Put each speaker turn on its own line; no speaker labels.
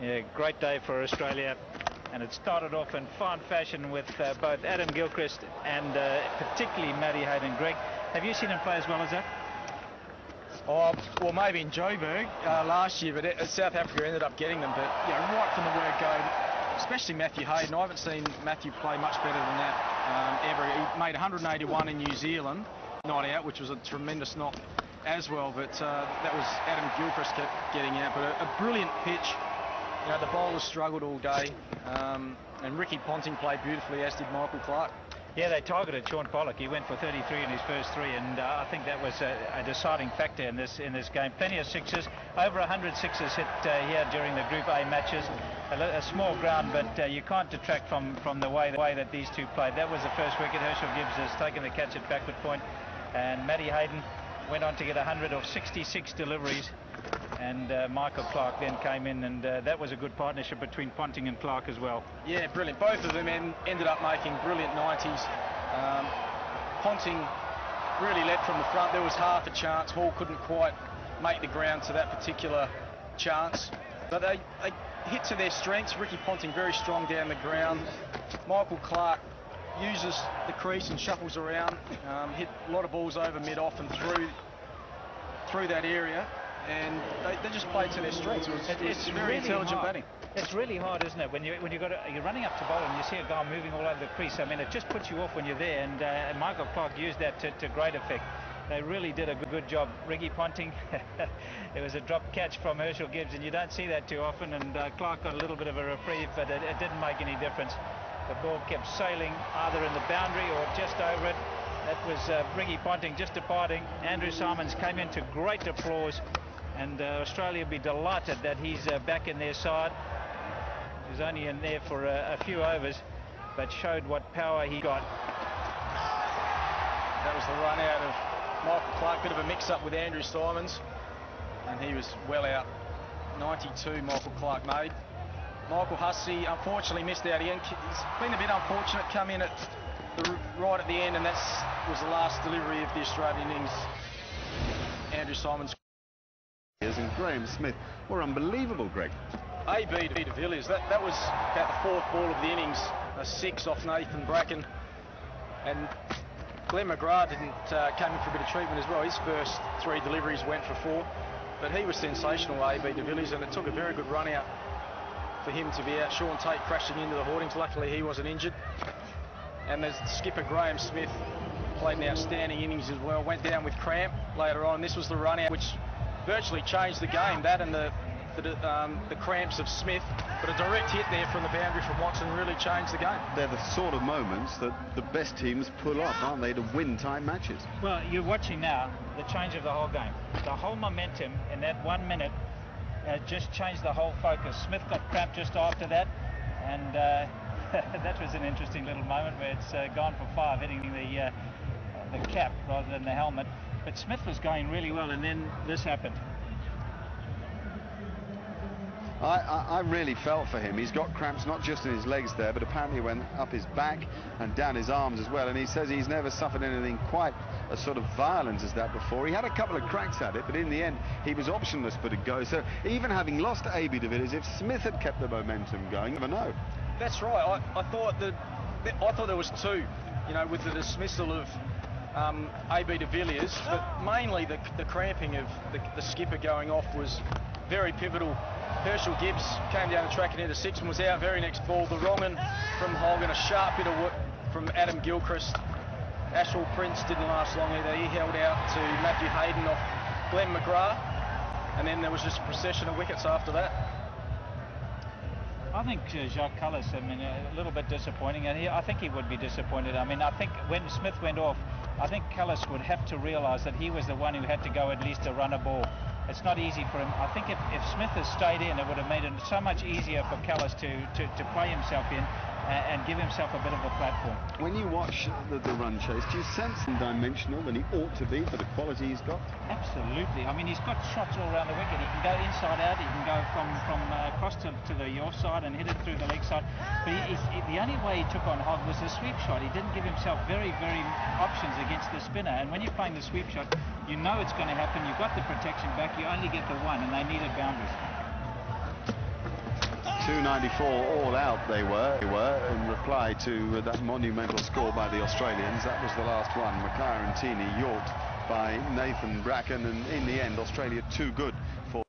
Yeah, great day for Australia, and it started off in fine fashion with both Adam Gilchrist and particularly Matty Hayden. Greg, have you seen him play as well as that?
Oh, well, maybe in Joburg last year, but South Africa ended up getting them. But right from the word go, especially Matthew Hayden, I haven't seen Matthew play much better than that ever. He made 181 in New Zealand, not out, which was a tremendous knock as well. But that was Adam Gilchrist kept getting out. But a brilliant pitch. The bowlers struggled all day, and Ricky Ponting played beautifully, as did Michael Clarke.
Yeah, they targeted Shaun Pollock. He went for 33 in his first three, and I think that was a deciding factor in this game. Plenty of sixes, over 100 sixes hit here during the Group A matches. A small ground, but you can't detract from the way that these two played. That was the first wicket. Herschel Gibbs has taken the catch at backward point, and Matty Hayden went on to get 100 of 66 deliveries. And Michael Clarke then came in, and that was a good partnership between Ponting and Clarke as well.
Yeah, brilliant. Both of them ended up making brilliant 90s. Ponting really led from the front. There was half a chance. Hall couldn't quite make the ground to that particular chance. But they hit to their strengths. Ricky Ponting very strong down the ground. Michael Clarke uses the crease and shuffles around. Hit a lot of balls over mid-off and through that area. And they just played to their strengths. It's very really intelligent batting.
It's really hard, isn't it? When you're running up to bowl and you see a guy moving all over the crease. I mean, it just puts you off when you're there. And Michael Clarke used that to great effect. They really did a good job. Ricky Ponting, it was a drop catch from Herschel Gibbs, and you don't see that too often. And Clarke got a little bit of a reprieve, but it didn't make any difference. The ball kept sailing either in the boundary or just over it. That was Ricky Ponting just departing. Andrew Symonds came into great applause. And Australia will be delighted that he's back in their side. He was only in there for a few overs, but showed what power he got.
That was the run out of Michael Clarke. Bit of a mix-up with Andrew Symonds, and he was well out. 92 Michael Clarke made. Michael Hussey unfortunately missed out again. He's been a bit unfortunate, come in right at the end, and that was the last delivery of the Australian innings. Andrew Symonds.
And Graham Smith were unbelievable, Greg.
A.B. de Villiers, that was about the fourth ball of the innings, a six off Nathan Bracken, and Glenn McGrath came in for a bit of treatment as well. His first three deliveries went for four, but he was sensational, A.B. de Villiers, and it took a very good run out for him to be out. Sean Tate crashing into the hoardings. Luckily he wasn't injured, and there's skipper Graham Smith played an outstanding innings as well. Went down with cramp later on. This was the run out which virtually changed the game, that and the cramps of Smith, but a direct hit there from the boundary from Watson really changed the game.
They're the sort of moments that the best teams pull off, aren't they, to win tight matches?
Well, you're watching now the change of the whole game. The whole momentum in that 1 minute just changed the whole focus. Smith got cramped just after that, and that was an interesting little moment where it's gone for five, hitting the cap rather than the helmet. But Smith was going really well, and then this happened.
I really felt for him. He's got cramps not just in his legs there, but apparently went up his back and down his arms as well. And he says he's never suffered anything quite as sort of violent as that before. He had a couple of cracks at it, but in the end, he was optionless but a go. So even having lost A.B. de Villiers, if Smith had kept the momentum going, you never know.
That's right. I thought there was two, with the dismissal of A.B. de Villiers, but mainly the cramping of the skipper going off was very pivotal. Herschel Gibbs came down the track and hit a six and was out. Very next ball, the wrong one from Hogan, a sharp bit of work from Adam Gilchrist. Ashwell Prince didn't last long either. He held out to Matthew Hayden off Glenn McGrath, and then there was just a procession of wickets after that.
I think Jacques Kallis, a little bit disappointing, and I think he would be disappointed. I think when Smith went off, I think Kallis would have to realise that he was the one who had to go at least to run a ball. It's not easy for him. I think if Smith had stayed in, it would have made it so much easier for Kallis to play himself in and give himself a bit of a platform.
When you watch the run chase, do you sense him dimensional than he ought to be for the quality he's got?
Absolutely. He's got shots all around the wicket. He can go inside out. He can go from across to the off side and hit it through the leg side. But the only way he took on Hogg was the sweep shot. He didn't give himself very, very options against the spinner. And when you're playing the sweep shot, you know it's going to happen. You've got the protection back. You only get the one, and they needed boundaries.
294 all out they were in reply to that monumental score by the Australians. That was the last one. Mackay and Tini yorked by Nathan Bracken, and in the end Australia too good for